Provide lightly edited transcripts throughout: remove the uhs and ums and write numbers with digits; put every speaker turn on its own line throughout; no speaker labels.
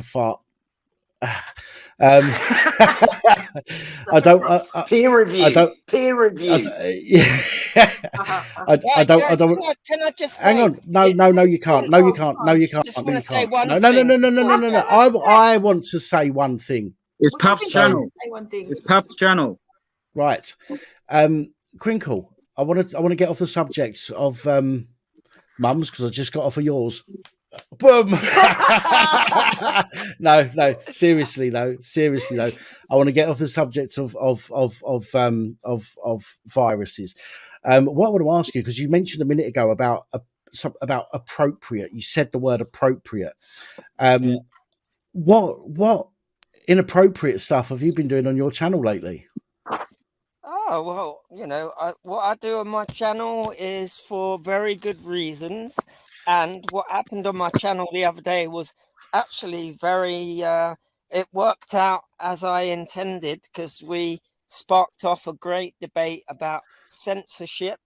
fart. I don't.
Peer review.
I don't.
Peer review.
I don't.
Can I just say?
Hang on. No, you can't. No, you can't. No, you can't.
Just want to say one
No.
thing.
I want to say one thing.
It's Pub's channel. It's Pub's channel.
Right. Krinkle, I want to get off the subject of mums because I just got off of yours. Boom. No, seriously though. I want to get off the subject of viruses. What I want to ask you, because you mentioned a minute ago about appropriate. You said the word appropriate. What inappropriate stuff have you been doing on your channel lately?
Oh, well, what I do on my channel is for very good reasons. And what happened on my channel the other day was actually very, it worked out as I intended, because we sparked off a great debate about censorship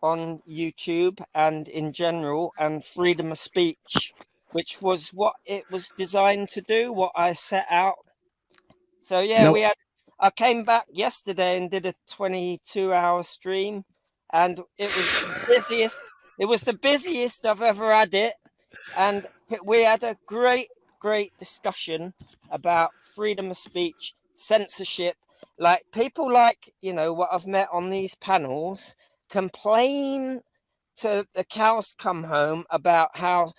on YouTube and in general, and freedom of speech, which was what it was designed to do, what I set out. So, yeah, I came back yesterday and did a 22-hour stream, and it was the busiest. It was the busiest I've ever had it, and we had a great discussion about freedom of speech, censorship. Like people like, what I've met on these panels complain to the cows come home about how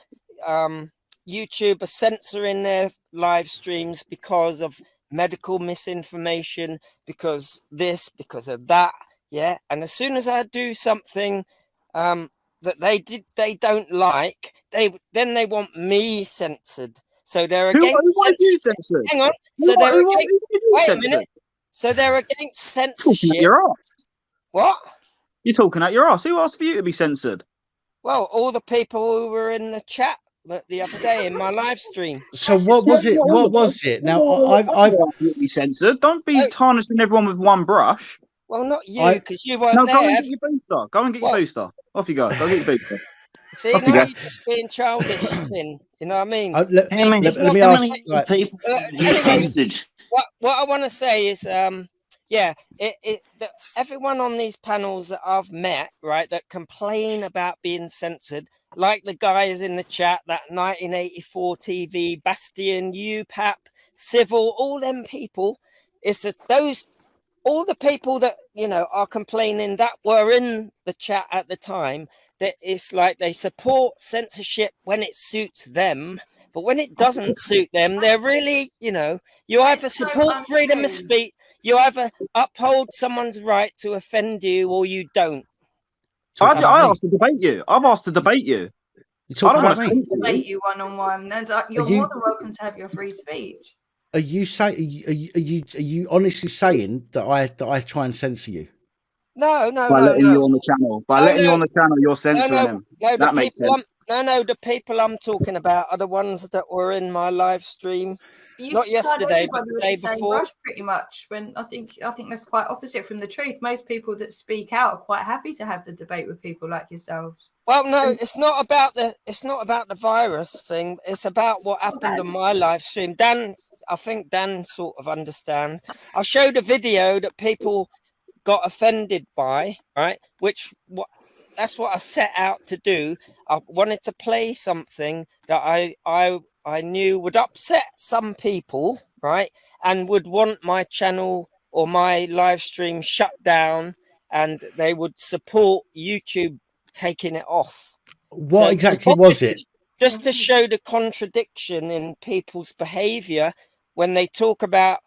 YouTube are censoring their live streams because of medical misinformation, because of that, yeah. And as soon as I do something that they don't like, then they want me censored. So they're against censorship. Hang on. So they're against. Wait a minute. So they're against censorship.
Talking at your ass.
What?
You're talking at your ass. Who asked for you to be censored?
Well, all the people who were in the chat the other day in my live stream.
So what was it? What was it? Now I've
asked you to be censored. Don't be tarnishing everyone with one brush.
Well, not you, because you weren't there.
Go and get your booster. Go and get your booster. Off you go. Go get your booster.
See, now you're just being childish. You know what I mean?
Let me ask. Right.
People censored.
What I want to say is, everyone on these panels that I've met, right, that complain about being censored, like the guys in the chat, that 1984 TV, Bastion, UPAP, Civil, all them people, it's that all the people that, are complaining that were in the chat at the time, that it's like they support censorship when it suits them, but when it doesn't suit them, they're really, you either support freedom of speech, you either uphold someone's right to offend you, or you don't.
I asked to debate you. I've asked to debate you.
I don't want to debate you one-on-one. You're more than welcome to have your free speech.
Are you you honestly saying that I try and censor you?
No.
Letting you on the channel. Letting you on the channel, you're censoring them. That makes sense.
The people I'm talking about are the ones that were in my live stream. Not yesterday, but the day before.
Pretty much. When I think that's quite opposite from the truth. Most people that speak out are quite happy to have the debate with people like yourselves.
Well, no, it's not about the virus thing. It's about what happened on my live stream. I think Dan sort of understands. I showed a video that people got offended by, right? That's what I set out to do. I wanted to play something that I knew would upset some people, right? And would want my channel or my live stream shut down, and they would support YouTube taking it off.
What exactly was it?
Just to show the contradiction in people's behavior when they talk about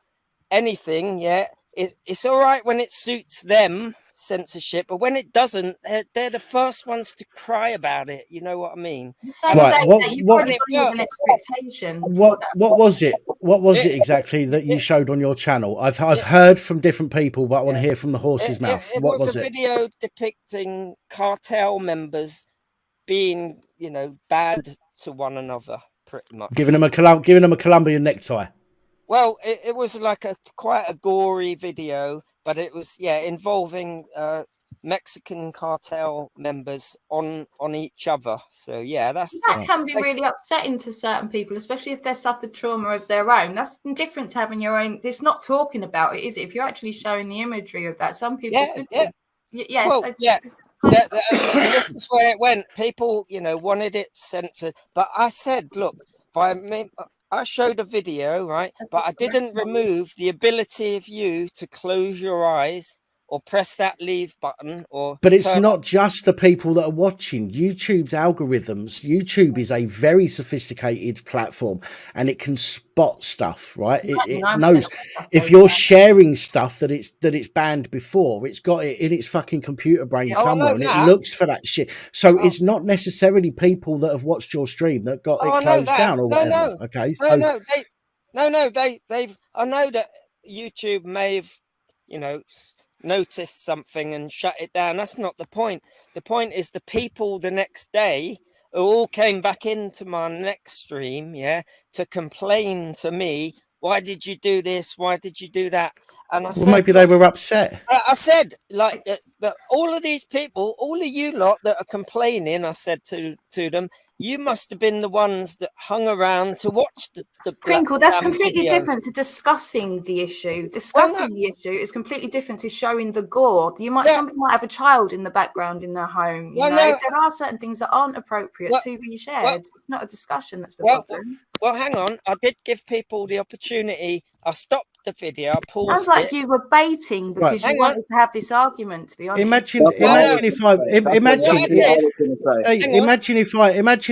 anything, yeah. It's all right when it suits them, censorship, but when it doesn't, they're the first ones to cry about it. You know what I mean?
Right. What was it? What was it exactly that you showed on your channel? I've heard from different people, but I want to hear from the horse's mouth. What was it?
It was a video depicting cartel members being, bad to one another, pretty much.
Giving them a Colombian necktie.
Well, it was like quite a gory video, but it was involving Mexican cartel members on each other. So yeah,
that can be really upsetting to certain people, especially if they've suffered trauma of their own. That's different to having your own. It's not talking about it, is it? If you're actually showing the imagery of that, some people yes,
well, and this is where it went. People, wanted it censored, but I said, look, I showed a video, right? But I didn't remove the ability of you to close your eyes or press that leave button. But
it's not just the people that are watching. YouTube's algorithms. YouTube is a very sophisticated platform, and it can spot stuff, right? It knows if you're sharing stuff that it's banned before. It's got it in its fucking computer brain somewhere, and it looks for that shit. So it's not necessarily people that have watched your stream that got it closed down or whatever. Okay,
I know that YouTube may have, noticed something and shut it down. That's not the point. The point is the people the next day who all came back into my next stream, to complain to me, why did you do this? Why did you do that? And I said,
maybe they were upset.
I said, like, that all of these people, all of you lot that are complaining, I said to them, you must have been the ones that hung around to watch the
Krinkle. That's completely different to discussing the issue. Discussing the issue is completely different to showing the gore. Somebody might have a child in the background in their home. There are certain things that aren't appropriate to be shared. It's not a discussion that's the problem.
Well, hang on. I did give people the opportunity. I stopped the video. I paused.
Sounds like you were baiting because you wanted to have this argument. To be honest,
imagine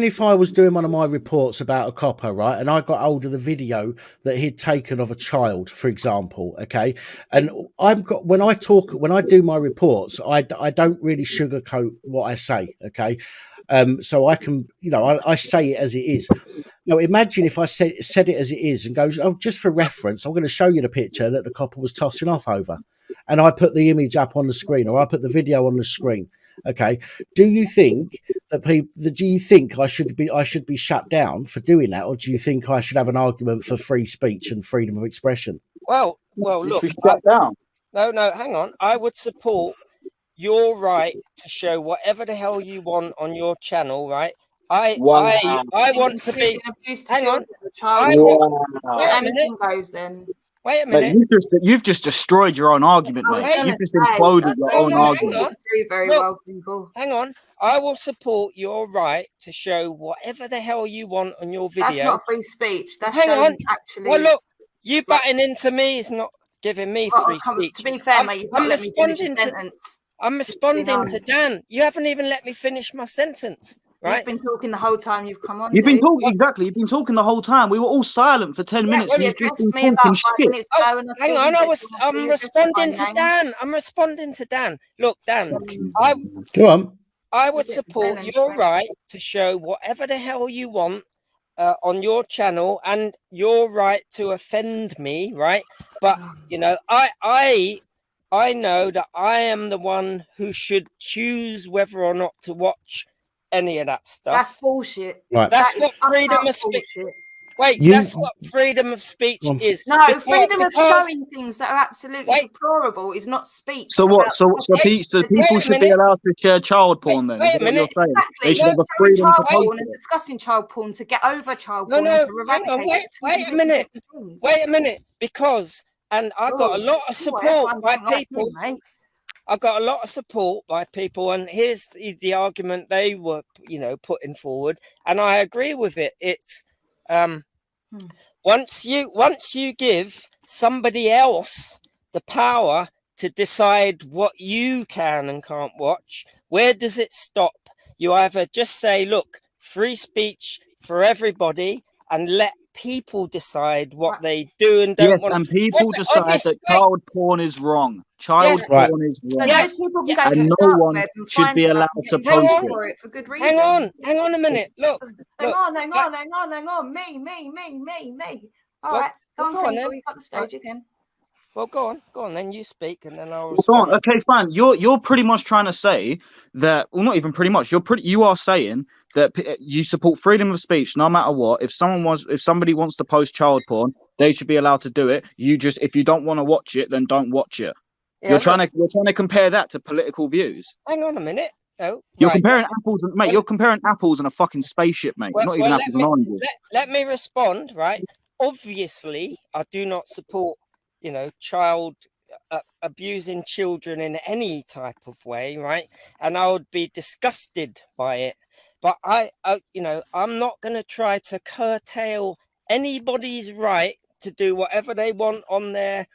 if I was doing one of my reports about a copper, right, and I got hold of the video that he'd taken of a child, for example, okay, and when I do my reports, I don't really sugarcoat what I say, okay. So I can, I say it as it is. Now, imagine if I said it as it is and goes, oh, just for reference, I'm going to show you the picture that the copper was tossing off over. And I put the image up on the screen, or I put the video on the screen. Okay. Do you think I should be shut down for doing that? Or do you think I should have an argument for free speech and freedom of expression?
Well, look,
shut down.
No, hang on. I would support your right to show whatever the hell you want on your channel, right? I want to be. Hang on.
Anything goes then.
Wait a minute.
You've just destroyed your own argument, mate. You've just imploded your own argument.
Hang on. I will support your right to show whatever the hell you want on your video.
That's not free speech. That's actually.
Well, look, you butting into me is not giving me free speech.
To be fair, mate, you've got to let me finish a sentence.
I'm responding to Dan. You haven't even let me finish my sentence. Right?
You've been talking the whole time you've come on.
You've been talking You've been talking the whole time. We were all silent for 10 minutes.
Well, you addressed me about 5 minutes ago.
Hang on, I'm responding to Dan. I'm responding to Dan. Look, Dan,
go on.
I would support your right to show whatever the hell you want on your channel, and your right to offend me, right? But I know that I am the one who should choose whether or not to watch any of that stuff.
That's bullshit.
Right.
That's what freedom of speech. Wait, that's what freedom of speech is.
No, freedom of showing things that are absolutely deplorable is not speech.
So what? So people should be allowed to share child porn then?
Wait a minute.
Exactly.
They should have the freedom to
porn and discussing child porn to get over child porn.
No, hang on. Wait a minute. Because, and I got a lot of support by people. I got a lot of support by people, and here's the argument they were, putting forward, and I agree with it. It's once you give somebody else the power to decide what you can and can't watch, where does it stop? You either just say, look, free speech for everybody, and let people decide what they do and don't want.
And people decide that child porn is wrong. Child porn is wrong. And no one should be allowed to post it.
For good reason.
Hang on a minute. Look.
Hang on. Me. All right. Go on, then. You've got the stage again.
Well, go on. Then you speak, and then I'll.
Go on. Okay, fine. You're pretty much trying to say that. Well, not even pretty much. You are saying that you support freedom of speech no matter what. If somebody wants to post child porn, they should be allowed to do it. If you don't want to watch it, then don't watch it. You're trying to compare that to political views.
Hang on a minute. Oh,
You're
right.
comparing apples and you're comparing apples and a fucking spaceship, mate. Not even apples and oranges.
Let me respond, right? Obviously, I do not support, child abusing children in any type of way, right? And I would be disgusted by it. But I'm not going to try to curtail anybody's right to do whatever they want on their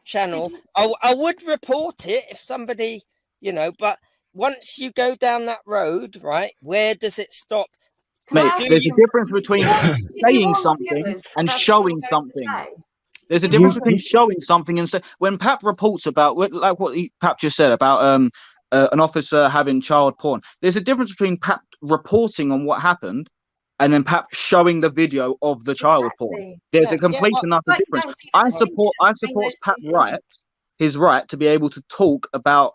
channel. I would report it if somebody, but once you go down that road, right, where does it stop?
Mate, there's a difference between saying something and showing something. There's a difference between showing something and when Pap reports about, like what Pap just said about an officer having child porn. There's a difference between Pap reporting on what happened and then Pap showing the video of the child porn. There's a complete and utter difference. I support Pap's his right to be able to talk about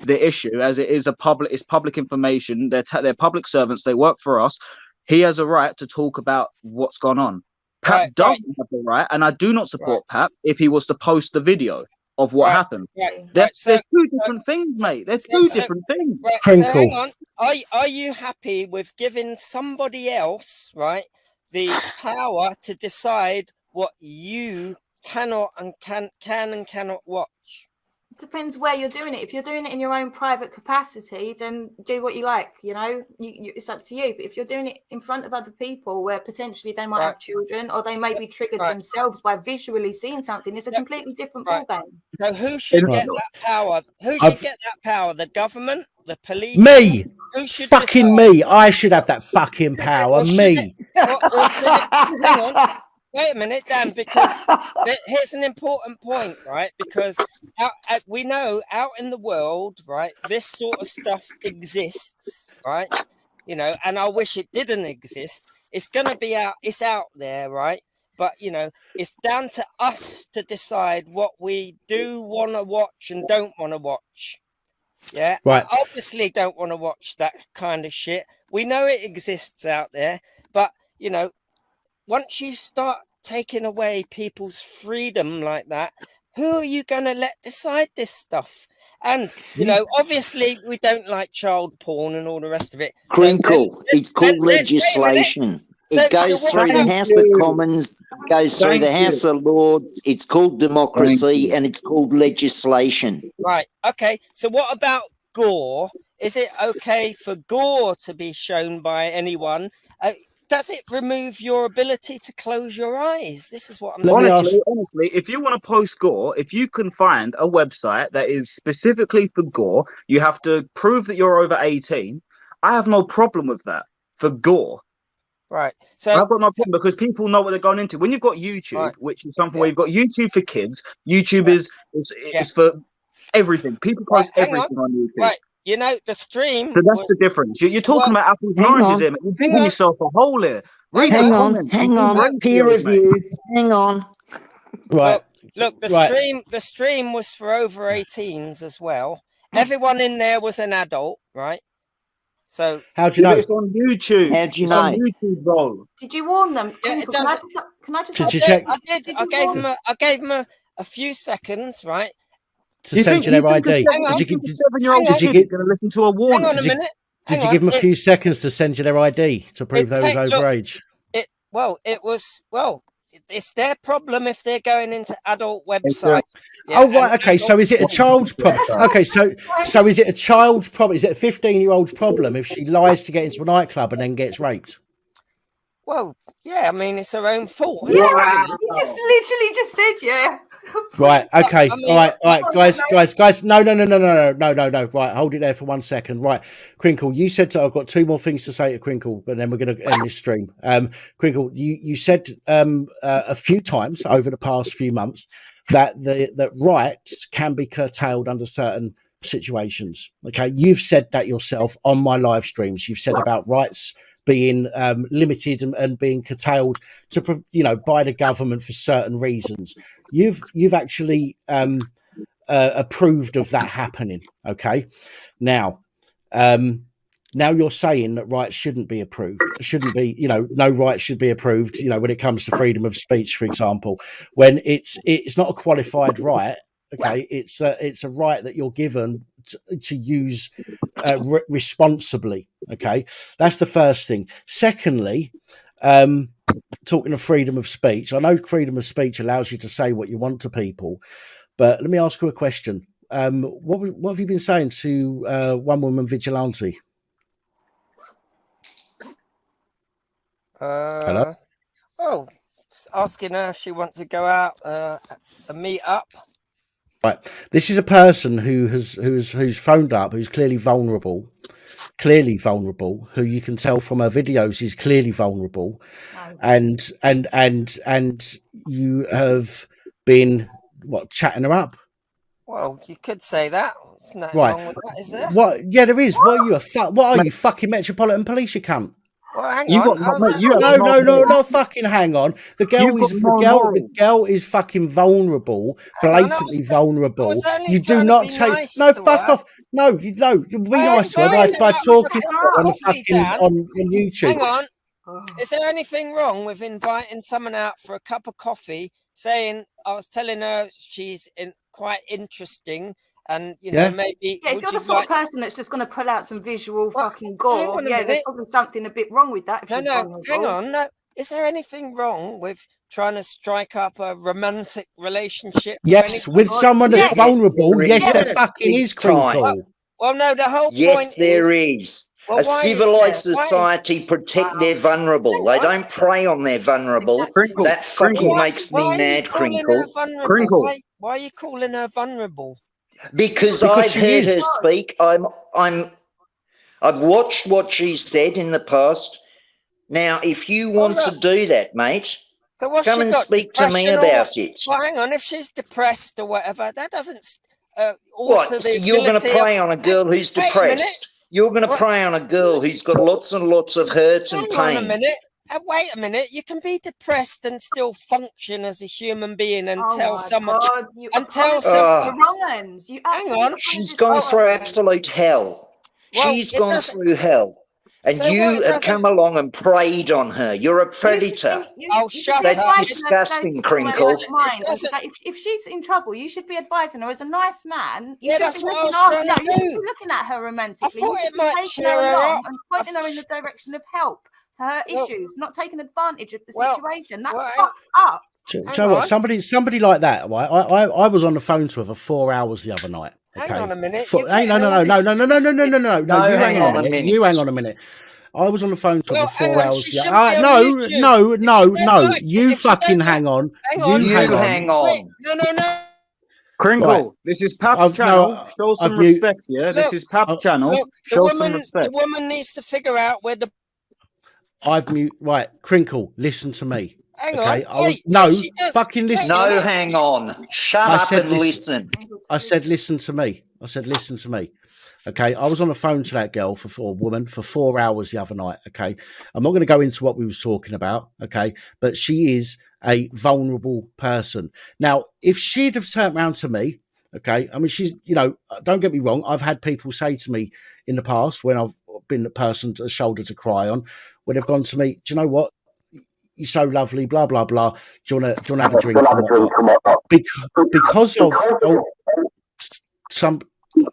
the issue, as it's public information. They're public servants. They work for us. He has a right to talk about what's gone on. Pap doesn't have the right, and I do not support Pap if he was to post the video of what happened. They're two different things, mate. They're two different things.
So hang on. Are you happy with giving somebody else, right, the power to decide what you cannot and can and cannot watch?
It depends where you're doing it. If you're doing it in your own private capacity, then do what you like. It's up to you. But if you're doing it in front of other people, where potentially they might have children, or they may be triggered themselves by visually seeing something, it's a completely different ballgame.
So who should get that power? Who should get that power? The government, the police?
Me.
Who should
fucking
decide?
me. I should have that fucking power. Me.
Hang on. Wait a minute, Dan, because here's an important point, right? Because we know out in the world, right, this sort of stuff exists, right? And I wish it didn't exist. It's going to be out. It's out there, right? But, it's down to us to decide what we do want to watch and don't want to watch. Yeah.
Right.
I obviously don't want to watch that kind of shit. We know it exists out there, but, once you start taking away people's freedom like that, who are you going to let decide this stuff? And, obviously we don't like child porn and all the rest of it.
Krinkle, it's called legislation. It goes through the House of Commons, goes through the House of Lords. It's called democracy and it's called legislation.
Right. Okay. So what about gore? Is it okay for gore to be shown by anyone? Does it remove your ability to close your eyes? This is what I'm saying.
Honestly, if you want to post gore, if you can find a website that is specifically for gore, you have to prove that you're over 18. I have no problem with that for gore.
Right. So
I've got no problem because people know what they're going into. When you've got YouTube, which is something where you've got YouTube for kids, YouTube is for everything. People post everything on YouTube.
Right. The stream.
So that's the difference. You're talking about apples and oranges here. You're digging yourself a hole here.
Hang on. Peer review. Hang on.
Right.
Look, the stream was for over 18s as well. Everyone in there was an adult, right? So
how do you know?
It's on YouTube.
How do you know?
On YouTube, bro.
Did you warn them?
Yeah,
can I just
Did you check?
I did. I gave them a few seconds, right?
To send you their ID.
Did you give 7-year-old going to listen to a warning?
Hang on a minute.
Did you give them a few seconds to send you their ID to prove they was over age?
It's their problem if they're going into adult websites.
Okay. So is it a child's problem? Okay, so is it a child's problem? Is it a 15-year-old's problem if she lies to get into a nightclub and then gets raped?
Well, yeah, I mean, it's her own fault.
Yeah, you just literally just said, yeah.
Right, okay. All right, guys. No. Right, hold it there for 1 second. Right, Krinkle, you said I've got two more things to say to Krinkle, but then we're going to end this stream. Krinkle, you said a few times over the past few months that that rights can be curtailed under certain situations. Okay, you've said that yourself on my live streams. You've said about rights being limited and being curtailed to by the government for certain reasons. You've actually approved of that happening. Okay, now you're saying that rights shouldn't be approved. Shouldn't be, no rights should be approved. When it comes to freedom of speech, for example, when it's not a qualified right. Okay, it's a right that you're given to use responsibly. Okay, that's the first thing. Secondly, talking of freedom of speech, I know freedom of speech allows you to say what you want to people, but let me ask you a question. What have you been saying to one woman vigilante? Hello?
Oh, asking her if she wants to go out and meet up.
Right. This is a person who's phoned up, who's clearly vulnerable, who you can tell from her videos is clearly vulnerable, and you have been chatting her up.
Well, you could say that. There's nothing
Right.
wrong with that, is there?
What? Yeah, there is. What are you What are you, fucking Metropolitan Police? You cunt.
Well, hang
You
on.
got mate, you have
No, fucking hang on. The girl is fucking vulnerable, blatantly vulnerable. You do not take fuck off. No, you be nice to her by talking on the fucking on YouTube.
Hang on. Is there anything wrong with inviting someone out for a cup of coffee, saying I was telling her she's quite interesting? And you know, maybe
if you're the sort of person that's just going to pull out some visual fucking gore, there's probably something a bit wrong with that.
Hang on. No, is there anything wrong with trying to strike up a romantic relationship?
Yes, with someone that's vulnerable. Yes, there fucking is, Krinkle.
Well, no, the whole point.
Yes, there is. A civilized society protect their vulnerable. They don't prey on their vulnerable.
Crinkle,
that fucking makes me mad, Krinkle.
Why are you calling her vulnerable?
Because I've heard her speak. I've watched what she's said in the past. Now, if you want to do that, mate, come and speak to me about it.
Well, hang on. If she's depressed or whatever, that doesn't.
What? So you're going to prey on a girl who's depressed? You're going to prey on a girl who's got lots and lots of hurt and pain.
Hang on a minute. Wait a minute. You can be depressed and still function as a human being and tell someone.
Hang on.
She's gone through absolute hell. She's gone through hell. And you have come along and preyed on her. You're a predator. That's disgusting, Krinkle.
If she's in trouble, you should be advising her as a nice man. You
should
be looking at her romantically. You should be taking her along and pointing her in the direction of help to her issues, not taking advantage of the situation. That's fucked up.
Do you know what? Somebody like that, right? I was on the phone to her for 4 hours the other night. Okay.
Hang on a minute.
No. You hang on a minute. I was on the phone to her for 4 hours. No. You fucking hang on.
You hang on.
No.
Crinkle, right. This is Pap's channel. Show some respect, yeah? This is Pap's channel. Show some respect.
The woman needs to figure out where the...
Right, Krinkle, listen to me.
Hang
on. Fucking listen.
No, hang on. Shut up and listen.
I said, listen to me. Okay, I was on the phone to that girl for 4 hours the other night. Okay, I'm not going to go into what we was talking about. Okay, but she is a vulnerable person. Now, if she'd have turned around to me, okay, I mean, she's, don't get me wrong. I've had people say to me in the past when I've been the person a shoulder to cry on, when they've gone to me, do you know what? You're so lovely, blah blah blah. Do you want to have a drink? Because of some,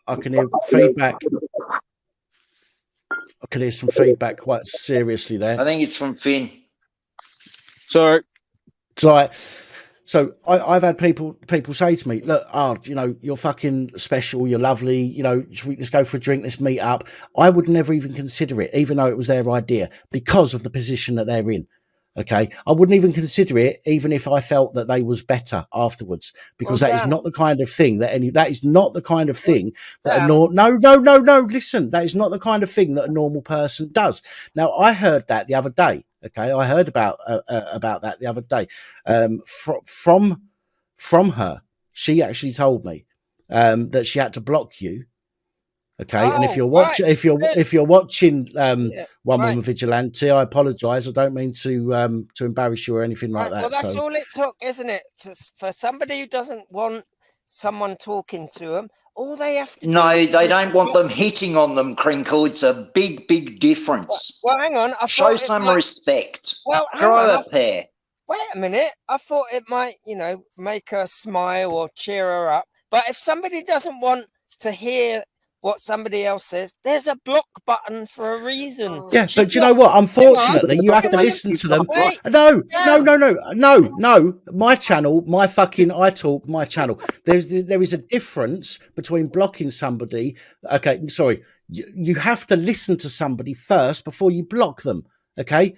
I can hear feedback. I can hear some feedback quite seriously there.
I think it's from Finn.
Sorry.
So I've had people say to me, look, you're fucking special, you're lovely, let's go for a drink, let's meet up. I would never even consider it, even though it was their idea, because of the position that they're in. Okay, I wouldn't even consider it, even if I felt that they was better afterwards, because that is not the kind of thing that is not the kind of thing that no. Listen, that is not the kind of thing that a normal person does. Now, I heard that the other day. Okay, I heard about that the other day from her. She actually told me that she had to block you. Okay, and if you're watching One Woman Vigilante, I apologise. I don't mean to embarrass you or anything like that.
Well, that's all it took, isn't it? For somebody who doesn't want someone talking to them, all they have to
they don't want them hitting on them, Krinkle. It's a big difference.
Well, hang on.
Show some respect.
Well,
grow a pair.
Wait a minute. I thought it might, make her smile or cheer her up. But if somebody doesn't want to hear what somebody else says, there's a block button for a reason.
Yeah, but do you know what? Unfortunately, you have to listen to them. No. My channel, my fucking I Talk, my channel. There is a difference between blocking somebody. Okay, sorry. You have to listen to somebody first before you block them. Okay.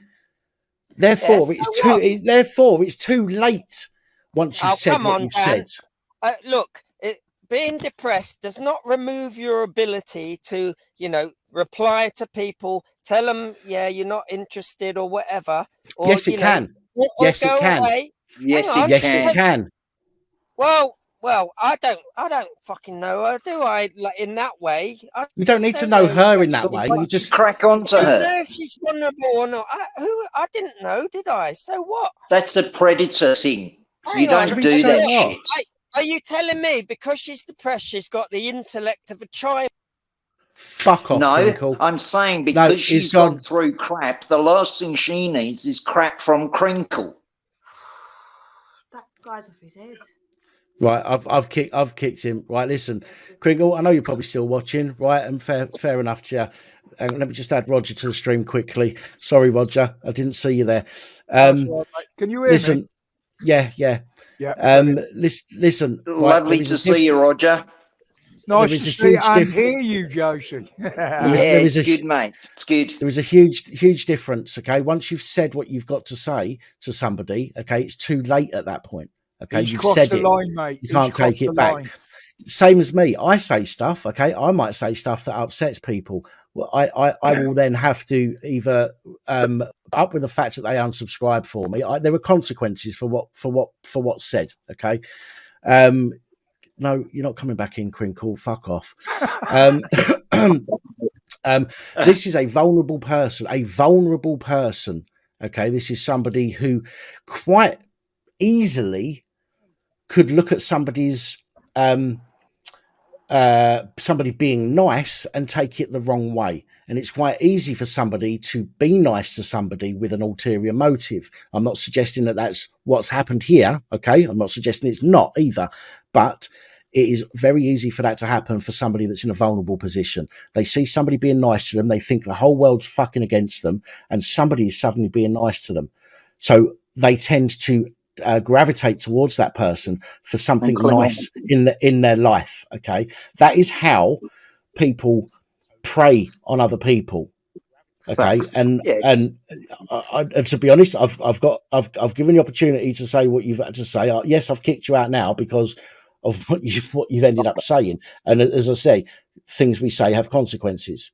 Therefore, it's too late once you've said what you've said.
Look. Being depressed does not remove your ability to, reply to people, tell them, you're not interested or whatever. Or,
yes, it can. Yes, it can.
Yes, it can.
Well, I don't fucking know her, do I? Like in that way.
You don't need to know her in that way. You just
crack onto her.
I don't know if she's vulnerable or not. I didn't know, did I? So what?
That's a predator thing. You don't do that shit.
Are you telling me because she's depressed, she's got the intellect of a child?
Fuck off,
no,
Krinkle.
I'm saying because she's gone through crap, the last thing she needs is crap from Krinkle.
That guy's off his head.
Right, I've kicked him. Right, listen, Krinkle, I know you're probably still watching, right? And fair enough to you. And let me just add Roger to the stream quickly. Sorry, Roger, I didn't see you there.
Can you hear me?
Yeah. Listen.
Lovely to see you, Roger.
Nice to see and hear you, Josie.
It's good, mate. It's good.
There is a huge difference. Okay, once you've said what you've got to say to somebody, okay, it's too late at that point. Okay, you've said it.
Line, mate.
You can't take it back. Same as me. I say stuff. Okay, I might say stuff that upsets people. Well, I will then have to either up with the fact that they unsubscribe for me. There are consequences for what's said. Okay. No, you're not coming back in, Krinkle. Fuck off. This is a vulnerable person. Okay, this is somebody who quite easily could look at somebody's somebody being nice and take it the wrong way. And it's quite easy for somebody to be nice to somebody with an ulterior motive. I'm not suggesting that that's what's happened here. Okay. I'm not suggesting it's not either, but it is very easy for that to happen for somebody that's in a vulnerable position. They see somebody being nice to them. They think the whole world's fucking against them and somebody is suddenly being nice to them. So they tend to gravitate towards that person for something nice in their life. Okay, that is how people prey on other people. Okay, and to be honest, I've given the opportunity to say what you've had to say. Yes, I've kicked you out now because of what you've ended up saying. And as I say, things we say have consequences.